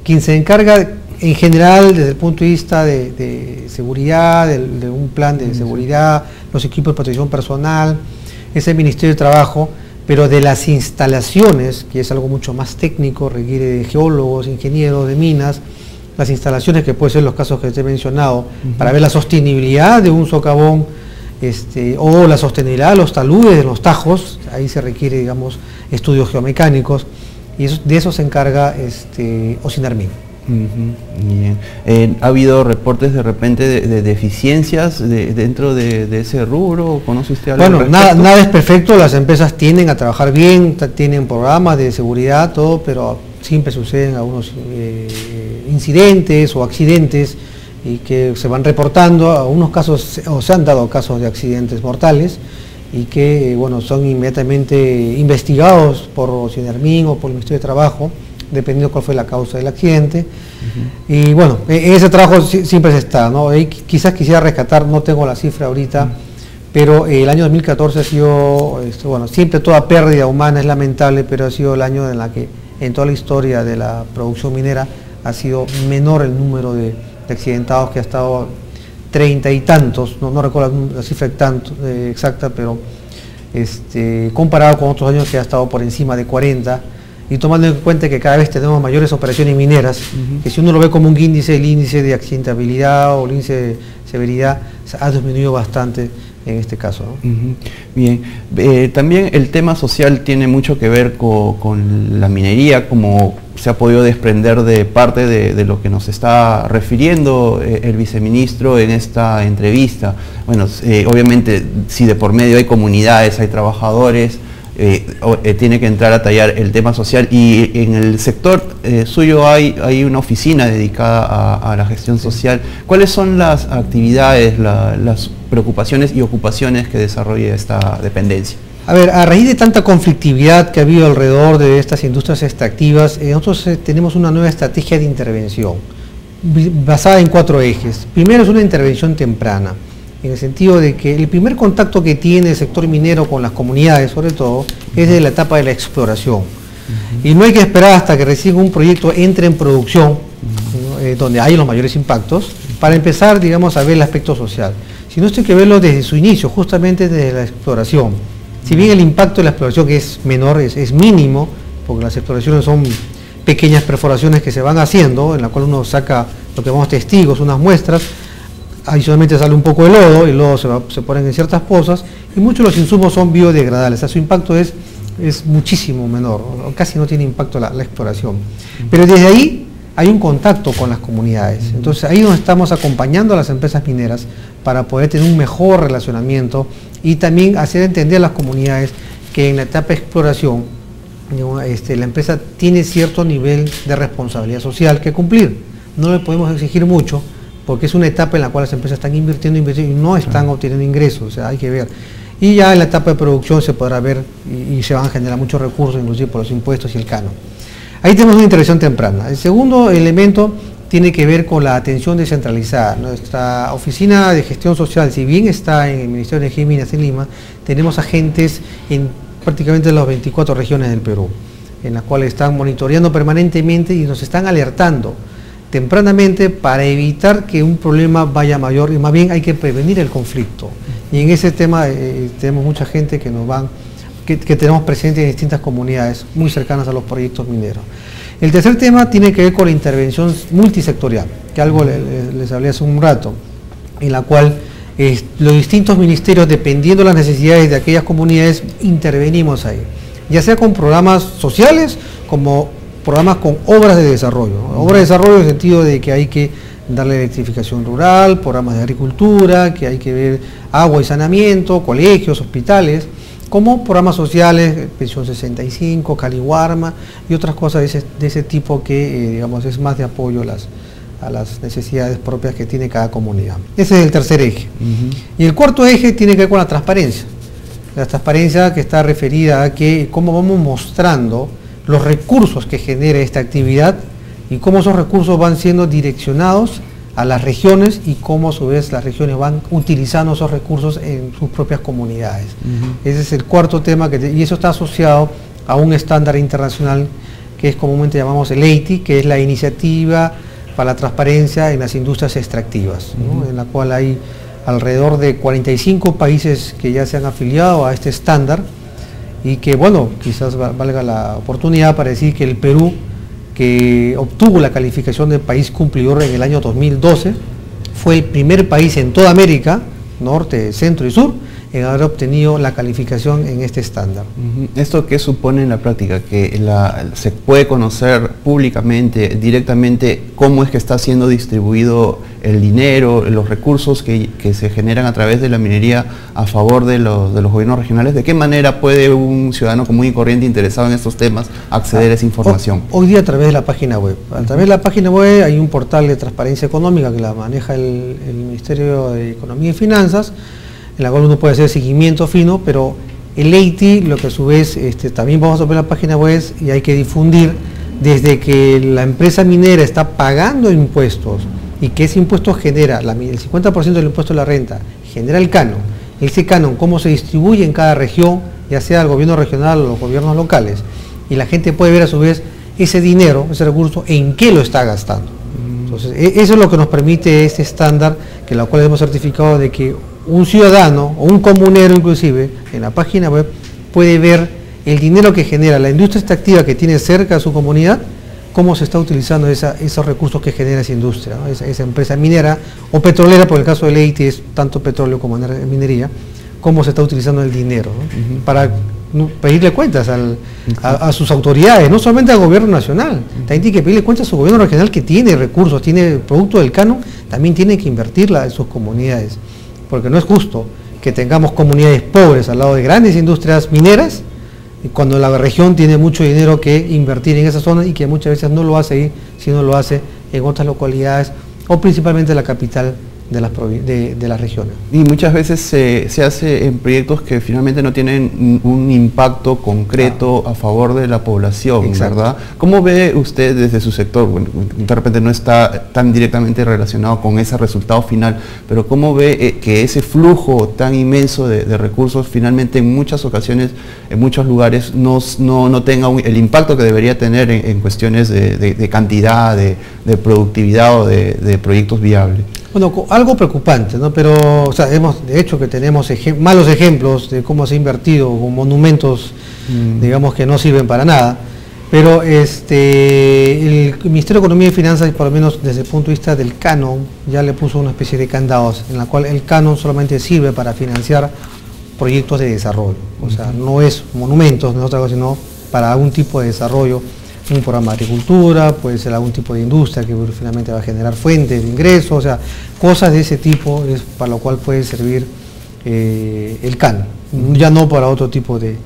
quien se encarga en general, desde el punto de vista de seguridad, de un plan de seguridad, los equipos de protección personal, es el Ministerio de Trabajo, pero de las instalaciones, que es algo mucho más técnico, requiere de geólogos, ingenieros de minas, las instalaciones, que pueden ser los casos que te he mencionado, para ver la sostenibilidad de un socavón, o la sostenibilidad de los taludes, de los tajos. Ahí se requiere, digamos, estudios geomecánicos, y de eso se encarga OCINARMIN. Bien. ¿Ha habido reportes de repente de deficiencias dentro de ese rubro? ¿Conoce usted algo? Bueno, nada es perfecto, las empresas tienden a trabajar bien, tienen programas de seguridad, todo, pero siempre suceden algunos incidentes o accidentes y que se van reportando. Algunos casos, o se han dado casos de accidentes mortales, y que bueno, son inmediatamente investigados por OCINARMIN o por el Ministerio de Trabajo, dependiendo cuál fue la causa del accidente. Y bueno, en ese trabajo siempre se está, ¿no? Quizás quisiera rescatar, no tengo la cifra ahorita, pero el año 2014 ha sido, bueno, siempre toda pérdida humana es lamentable, pero ha sido el año en la que en toda la historia de la producción minera ha sido menor el número de accidentados, que ha estado 30 y tantos, no recuerdo la cifra exacta, pero comparado con otros años que ha estado por encima de 40, y tomando en cuenta que cada vez tenemos mayores operaciones mineras, que si uno lo ve como un índice, el índice de accidentabilidad o el índice de severidad ha disminuido bastante en este caso, ¿no? Bien, también el tema social tiene mucho que ver con la minería, como se ha podido desprender de parte de lo que nos está refiriendo el viceministro en esta entrevista. Bueno, obviamente si de por medio hay comunidades, hay trabajadores, tiene que entrar a tallar el tema social, y en el sector suyo hay una oficina dedicada a la gestión social. ¿Cuáles son las actividades, las preocupaciones y ocupaciones que desarrolla esta dependencia? A ver, a raíz de tanta conflictividad que ha habido alrededor de estas industrias extractivas, nosotros tenemos una nueva estrategia de intervención basada en 4 ejes. Primero es una intervención temprana, en el sentido de que el primer contacto que tiene el sector minero con las comunidades, sobre todo, es de la etapa de la exploración. Y no hay que esperar hasta que recién un proyecto entre en producción, donde hay los mayores impactos, para empezar, digamos, a ver el aspecto social. Sino esto hay que verlo desde su inicio, justamente desde la exploración. Si bien el impacto de la exploración, que es menor, es mínimo, porque las exploraciones son pequeñas perforaciones que se van haciendo, en la cual uno saca lo que llamamos testigos, unas muestras. Adicionalmente sale un poco de lodo, y el lodo se ponen en ciertas pozas, y muchos de los insumos son biodegradables, o sea, su impacto es muchísimo menor, casi no tiene impacto la exploración. Pero desde ahí hay un contacto con las comunidades, entonces ahí nos estamos acompañando a las empresas mineras para poder tener un mejor relacionamiento, y también hacer entender a las comunidades que en la etapa de exploración la empresa tiene cierto nivel de responsabilidad social que cumplir. No le podemos exigir mucho, porque es una etapa en la cual las empresas están invirtiendo y no están obteniendo ingresos, o sea, hay que ver. Y ya en la etapa de producción se podrá ver y se van a generar muchos recursos, inclusive por los impuestos y el canon. Ahí tenemos una intervención temprana. El segundo elemento tiene que ver con la atención descentralizada. Nuestra oficina de gestión social, si bien está en el Ministerio de Energía y Minas en Lima, tenemos agentes en prácticamente las 24 regiones del Perú. en la cual están monitoreando permanentemente y nos están alertando tempranamente para evitar que un problema vaya mayor, y más bien hay que prevenir el conflicto. Y en ese tema tenemos mucha gente que tenemos presente en distintas comunidades muy cercanas a los proyectos mineros. El tercer tema tiene que ver con la intervención multisectorial, que algo les hablé hace un rato, en la cual los distintos ministerios, dependiendo de las necesidades de aquellas comunidades, intervenimos ahí, ya sea con programas sociales como programas con obras de desarrollo. Obras de desarrollo en el sentido de que hay que darle electrificación rural, programas de agricultura, que hay que ver agua y saneamiento, colegios, hospitales, como programas sociales, Pensión 65, Caliwarma y otras cosas de ese tipo que digamos es más de apoyo a las necesidades propias que tiene cada comunidad. Ese es el tercer eje. Y el cuarto eje tiene que ver con la transparencia. La transparencia que está referida a que cómo vamos mostrando los recursos que genera esta actividad y cómo esos recursos van siendo direccionados a las regiones y cómo a su vez las regiones van utilizando esos recursos en sus propias comunidades. Ese es el cuarto tema, y eso está asociado a un estándar internacional que es comúnmente llamamos el EITI, que es la Iniciativa para la Transparencia en las Industrias Extractivas, ¿no? En la cual hay alrededor de 45 países que ya se han afiliado a este estándar y que, bueno, quizás valga la oportunidad para decir que el Perú, que obtuvo la calificación de país cumplidor en el año 2012, fue el primer país en toda América, norte, centro y sur, en haber obtenido la calificación en este estándar. ¿Esto qué supone en la práctica? ¿Que se puede conocer públicamente, directamente, cómo es que está siendo distribuido el dinero, los recursos que se generan a través de la minería a favor de los gobiernos regionales? ¿De qué manera puede un ciudadano común y corriente interesado en estos temas acceder a esa información? Hoy día a través de la página web. A través de la página web hay un portal de transparencia económica que la maneja el Ministerio de Economía y Finanzas, en la cual uno puede hacer seguimiento fino, pero el EITI, lo que a su vez también vamos a ver la página web y hay que difundir desde que la empresa minera está pagando impuestos y que ese impuesto genera, el 50% del impuesto de la renta, genera el canon. Ese canon, cómo se distribuye en cada región, ya sea el gobierno regional o los gobiernos locales, y la gente puede ver a su vez ese dinero, ese recurso, en qué lo está gastando. Entonces, eso es lo que nos permite este estándar, que la cual hemos certificado de que un ciudadano o un comunero inclusive en la página web puede ver el dinero que genera la industria extractiva que tiene cerca a su comunidad, cómo se está utilizando esos recursos que genera esa industria, ¿no? esa empresa minera o petrolera, por el caso de EITI es tanto petróleo como minería, cómo se está utilizando el dinero, ¿no? Para pedirle cuentas a sus autoridades, no solamente al gobierno nacional, también tiene que pedirle cuentas a su gobierno regional que tiene recursos, tiene producto del canon, también tiene que invertirla en sus comunidades. Porque no es justo que tengamos comunidades pobres al lado de grandes industrias mineras, y cuando la región tiene mucho dinero que invertir en esa zona y que muchas veces no lo hace ahí, sino lo hace en otras localidades o principalmente la capital de las regiones. Y muchas veces se hace en proyectos que finalmente no tienen un impacto concreto a favor de la población. Exacto. ¿Verdad? ¿Cómo ve usted desde su sector? Bueno, de repente no está tan directamente relacionado con ese resultado final, pero ¿cómo ve que ese flujo tan inmenso de recursos finalmente en muchas ocasiones, en muchos lugares, no tenga el impacto que debería tener en cuestiones de cantidad, de productividad o de proyectos viables? Bueno, algo preocupante, ¿no? Pero o sea, de hecho que tenemos malos ejemplos de cómo se ha invertido con monumentos, digamos que no sirven para nada, pero el Ministerio de Economía y Finanzas, por lo menos desde el punto de vista del canon, ya le puso una especie de candados, en la cual el canon solamente sirve para financiar proyectos de desarrollo, o sea, no es monumentos, no es otra cosa, sino para algún tipo de desarrollo, un programa de agricultura, puede ser algún tipo de industria que finalmente va a generar fuentes de ingresos, o sea, cosas de ese tipo es para lo cual puede servir el canon, ya no para otro tipo de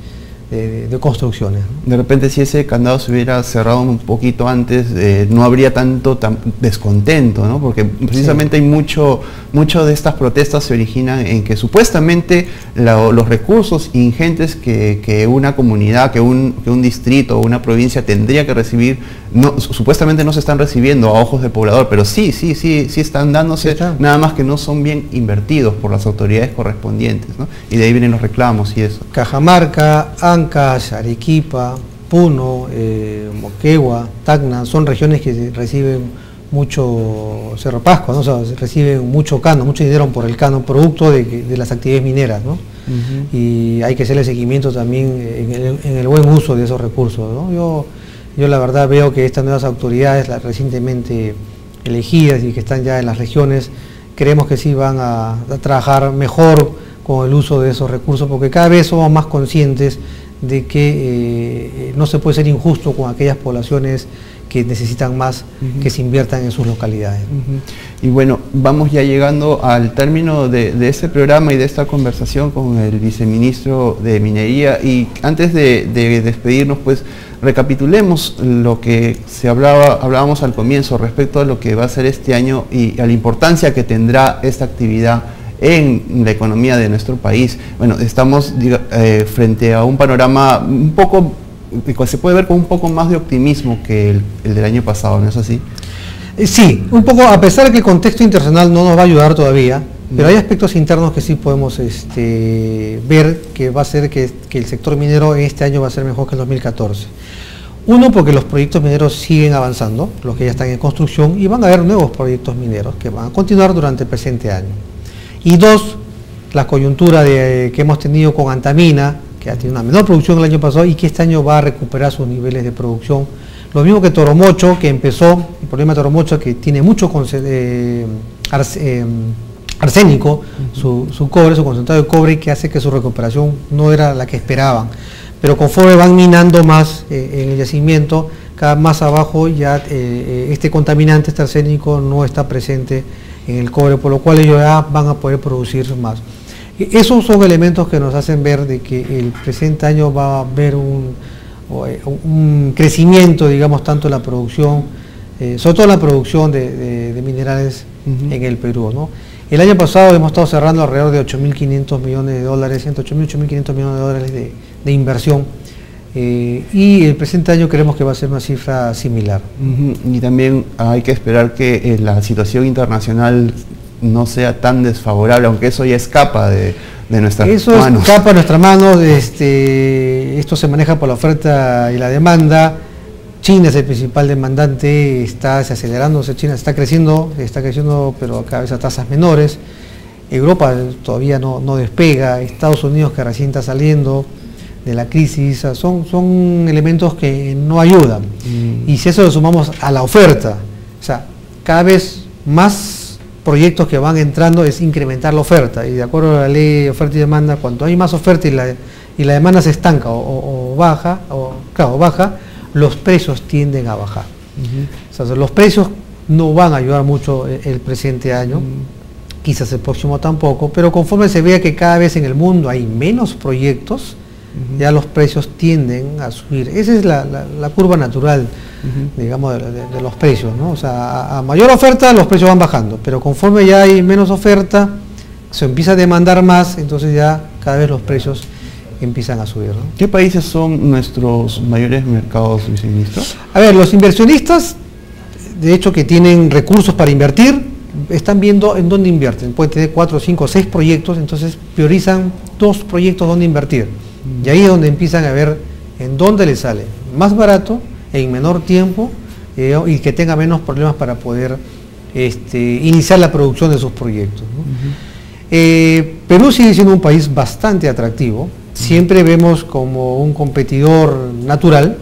construcciones. De repente, si ese candado se hubiera cerrado un poquito antes, no habría tanto descontento, ¿no? Porque precisamente sí. Hay mucho de estas protestas se originan en que supuestamente los recursos ingentes que una comunidad, que un distrito o una provincia tendría que recibir, supuestamente no se están recibiendo a ojos del poblador, pero sí están dándose, nada más que no son bien invertidos por las autoridades correspondientes, ¿no? Y de ahí vienen los reclamos y eso. Cajamarca, Ancash, Arequipa, Puno, Moquegua, Tacna, son regiones que reciben mucho Cerro Pasco, ¿no? O sea, reciben mucho canon, mucho dinero por el canon, producto de las actividades mineras, ¿no? Y hay que hacerle seguimiento también en el buen uso de esos recursos, ¿no? Yo la verdad veo que estas nuevas autoridades, las recientemente elegidas y que están ya en las regiones, creemos que sí van a trabajar mejor con el uso de esos recursos, porque cada vez somos más conscientes de que no se puede ser injusto con aquellas poblaciones que necesitan más que se inviertan en sus localidades. Y bueno, vamos ya llegando al término de este programa y de esta conversación con el viceministro de Minería, y antes de despedirnos, pues recapitulemos lo que hablábamos al comienzo respecto a lo que va a ser este año y a la importancia que tendrá esta actividad en la economía de nuestro país. Bueno, estamos frente a un panorama un poco, se puede ver con un poco más de optimismo que el del año pasado, ¿no es así? Sí, un poco, a pesar de que el contexto internacional no nos va a ayudar todavía, pero hay aspectos internos que sí podemos ver que va a ser que el sector minero este año va a ser mejor que el 2014. Uno, porque los proyectos mineros siguen avanzando, los que ya están en construcción, y van a haber nuevos proyectos mineros que van a continuar durante el presente año. Y dos, la coyuntura que hemos tenido con Antamina, que ha tenido una menor producción el año pasado y que este año va a recuperar sus niveles de producción. Lo mismo que Toromocho, que empezó, el problema de Toromocho es que tiene mucho arsénico, su cobre, su concentrado de cobre, que hace que su recuperación no era la que esperaban. Pero conforme van minando más en el yacimiento, cada más abajo ya este contaminante, este arsénico, no está presente en el cobre, por lo cual ellos ya van a poder producir más. Esos son elementos que nos hacen ver de que el presente año va a haber un crecimiento, digamos, tanto en la producción, sobre todo en la producción de minerales en el Perú, ¿no? El año pasado hemos estado cerrando alrededor de 8.500 millones de dólares, entre 8.000 y 8.500 millones de dólares de inversión, y el presente año creemos que va a ser una cifra similar. Y también hay que esperar que la situación internacional no sea tan desfavorable, aunque eso ya escapa de nuestras manos. Eso escapa de nuestras manos, esto se maneja por la oferta y la demanda. China es el principal demandante, está acelerándose, China está creciendo, pero cada vez a tasas menores. Europa todavía no despega, Estados Unidos que recién está saliendo de la crisis, son elementos que no ayudan. Y si eso lo sumamos a la oferta, o sea, cada vez más proyectos que van entrando es incrementar la oferta, y de acuerdo a la ley de oferta y demanda, cuando hay más oferta y la demanda se estanca o baja, los precios tienden a bajar. O sea, los precios no van a ayudar mucho el presente año, quizás el próximo tampoco, pero conforme se vea que cada vez en el mundo hay menos proyectos, ya los precios tienden a subir. Esa es la curva natural, digamos, de los precios, ¿no? O sea, a mayor oferta los precios van bajando, pero conforme ya hay menos oferta, se empieza a demandar más, entonces ya cada vez los precios empiezan a subir, ¿no? ¿Qué países son nuestros mayores mercados, viceministro? A ver, los inversionistas, de hecho, que tienen recursos para invertir, están viendo en dónde invierten. Pueden tener 4, 5, 6 proyectos, entonces priorizan 2 proyectos donde invertir. Y ahí es donde empiezan a ver en dónde les sale más barato, en menor tiempo, y que tenga menos problemas para poder iniciar la producción de sus proyectos, ¿no? Perú sigue siendo un país bastante atractivo. Siempre vemos como un competidor natural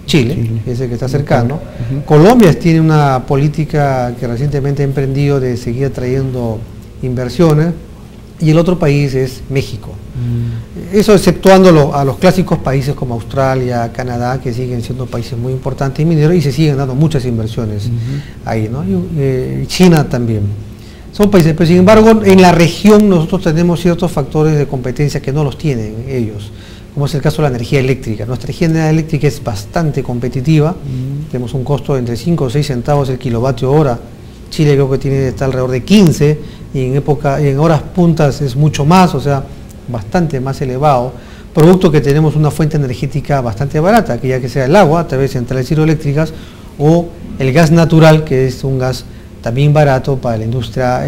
Chile, ese que está cercano. Colombia tiene una política que recientemente ha emprendido de seguir atrayendo inversiones, y el otro país es México. Eso exceptuando a los clásicos países como Australia, Canadá, que siguen siendo países muy importantes en minero y se siguen dando muchas inversiones ahí, ¿no? Y China también. Son países, pero sin embargo en la región nosotros tenemos ciertos factores de competencia que no los tienen ellos, como es el caso de la energía eléctrica. Nuestra energía eléctrica es bastante competitiva, tenemos un costo de entre 5 o 6 centavos el kilovatio hora. Chile creo que está alrededor de 15, y en horas puntas es mucho más, o sea, bastante más elevado, producto que tenemos una fuente energética bastante barata, que ya que sea el agua a través de centrales hidroeléctricas o el gas natural, que es un gas también barato para la industria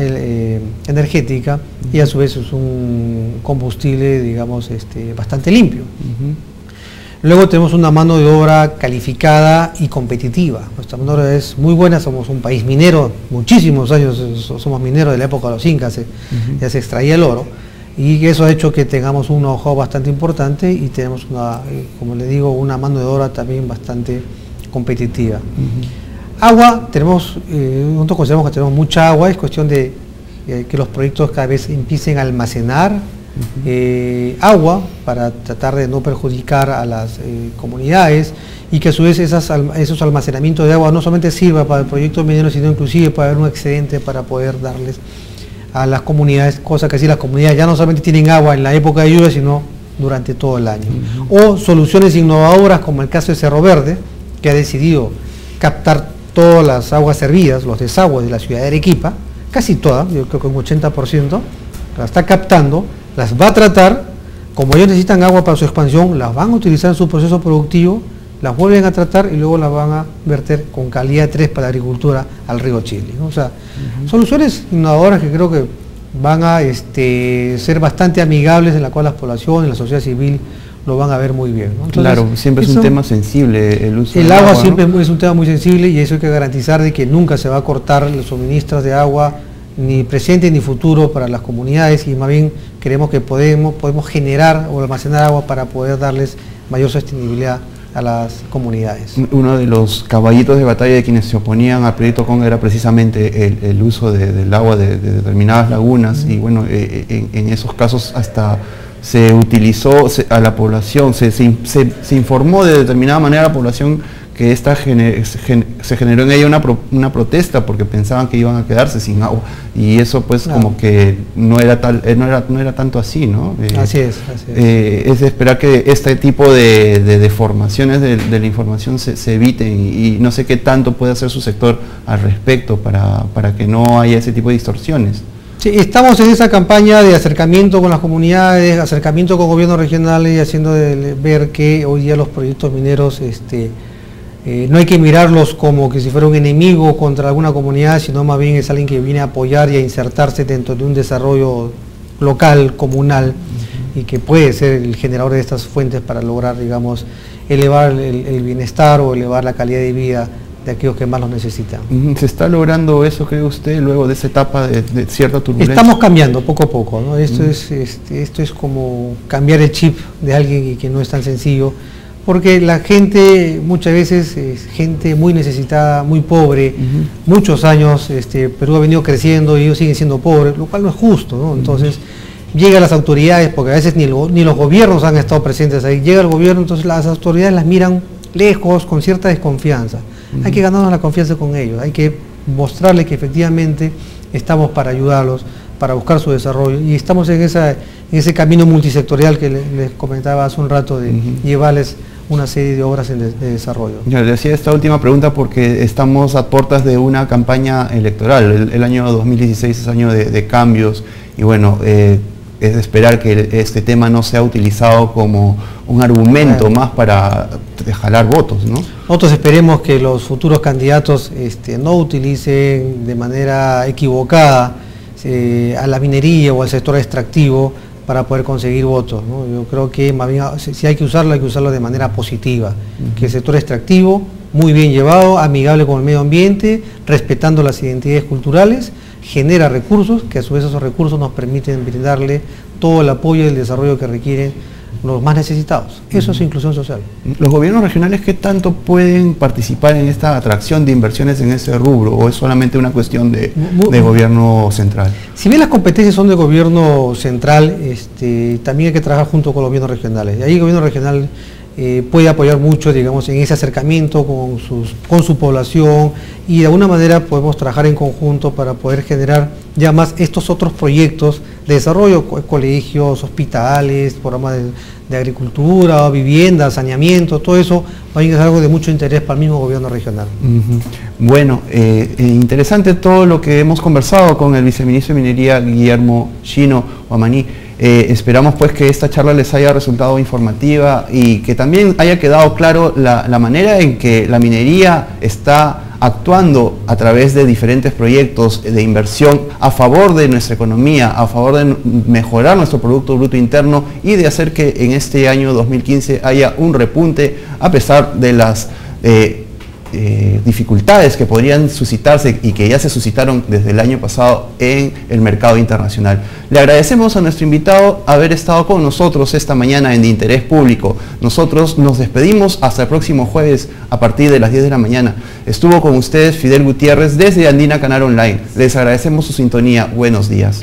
energética, y a su vez es un combustible, digamos, bastante limpio. Luego tenemos una mano de obra calificada y competitiva. Nuestra mano de obra es muy buena, somos un país minero, muchísimos años somos mineros de la época de los incas, ya se extraía el oro, y eso ha hecho que tengamos un know-how bastante importante y tenemos como le digo, una mano de obra también bastante competitiva. Agua, nosotros consideramos que tenemos mucha agua, es cuestión de que los proyectos cada vez empiecen a almacenar agua para tratar de no perjudicar a las comunidades, y que a su vez esos almacenamientos de agua no solamente sirva para el proyecto minero, sino inclusive para haber un excedente para poder darles a las comunidades, cosa que así las comunidades ya no solamente tienen agua en la época de lluvia, sino durante todo el año. O soluciones innovadoras como el caso de Cerro Verde, que ha decidido captar todas las aguas servidas, los desagües de la ciudad de Arequipa, casi todas, yo creo que un 80%, las está captando, las va a tratar, como ellos necesitan agua para su expansión, las van a utilizar en su proceso productivo, las vuelven a tratar y luego las van a verter con calidad 3 para la agricultura al río Chile, ¿no? O sea, soluciones innovadoras que creo que van a ser bastante amigables, en la cual las poblaciones, la sociedad civil lo van a ver muy bien, ¿no? Entonces, claro, siempre es un tema sensible el uso del agua, ¿no? Siempre es un tema muy sensible, y eso hay que garantizar de que nunca se va a cortar los suministros de agua, ni presente ni futuro, para las comunidades, y más bien creemos que podemos generar o almacenar agua para poder darles mayor sostenibilidad a las comunidades. Uno de los caballitos de batalla de quienes se oponían al proyecto Conga era precisamente el uso del agua de determinadas lagunas, y bueno, en esos casos hasta se utilizó a la población, se informó de determinada manera a la población que se generó en ella una protesta porque pensaban que iban a quedarse sin agua, y eso pues como que no era tanto así, ¿no? Así es. Es de esperar que este tipo de deformaciones de la información se eviten, y no sé qué tanto puede hacer su sector al respecto para que no haya ese tipo de distorsiones. Sí, estamos en esa campaña de acercamiento con las comunidades, acercamiento con gobiernos regionales, y haciendo ver que hoy día los proyectos mineros no hay que mirarlos como que si fuera un enemigo contra alguna comunidad, sino más bien es alguien que viene a apoyar y a insertarse dentro de un desarrollo local, comunal, y que puede ser el generador de estas fuentes para lograr, digamos, elevar el bienestar o elevar la calidad de vida de aquellos que más los necesitan. ¿Se está logrando eso, cree usted, luego de esa etapa de cierta turbulencia? Estamos cambiando poco a poco, ¿no? Esto es como cambiar el chip de alguien, y que no es tan sencillo, porque la gente muchas veces es gente muy necesitada, muy pobre, muchos años Perú ha venido creciendo y ellos siguen siendo pobres, lo cual no es justo, ¿no? Entonces llega a las autoridades, porque a veces ni los gobiernos han estado presentes ahí, llega el gobierno, entonces las autoridades las miran lejos, con cierta desconfianza. Hay que ganarnos la confianza con ellos, hay que mostrarles que efectivamente estamos para ayudarlos, para buscar su desarrollo, y estamos en ese camino multisectorial que les comentaba hace un rato, de llevarles una serie de obras de desarrollo. Yo le decía esta última pregunta porque estamos a puertas de una campaña electoral. El año 2016 es año de cambios, y bueno, es de esperar que este tema no sea utilizado como un argumento más para jalar votos, ¿no? Nosotros esperemos que los futuros candidatos no utilicen de manera equivocada a la minería o al sector extractivo para poder conseguir votos, ¿no? Yo creo que más bien, si hay que usarlo de manera positiva, que el sector extractivo, muy bien llevado, amigable con el medio ambiente, respetando las identidades culturales, genera recursos, que a su vez esos recursos nos permiten brindarle todo el apoyo y el desarrollo que requieren los más necesitados. Eso es inclusión social. ¿Los gobiernos regionales qué tanto pueden participar en esta atracción de inversiones en ese rubro, o es solamente una cuestión de gobierno central? Si bien las competencias son de gobierno central, también hay que trabajar junto con los gobiernos regionales. Y ahí el gobierno regional puede apoyar mucho, digamos, en ese acercamiento con su población, y de alguna manera podemos trabajar en conjunto para poder generar ya más estos otros proyectos de desarrollo, colegios, hospitales, programas de agricultura, viviendas, saneamiento, todo eso va a ser algo de mucho interés para el mismo gobierno regional. Bueno, interesante todo lo que hemos conversado con el viceministro de Minería, Guillermo Chino Wamani. Esperamos pues que esta charla les haya resultado informativa, y que también haya quedado claro la manera en que la minería está actuando a través de diferentes proyectos de inversión a favor de nuestra economía, a favor de mejorar nuestro Producto Bruto Interno y de hacer que en este año 2015 haya un repunte a pesar de las dificultades que podrían suscitarse y que ya se suscitaron desde el año pasado en el mercado internacional. Le agradecemos a nuestro invitado haber estado con nosotros esta mañana en De Interés Público. Nosotros nos despedimos hasta el próximo jueves a partir de las 10 de la mañana. Estuvo con ustedes Fidel Gutiérrez desde Andina Canal Online. Les agradecemos su sintonía. Buenos días.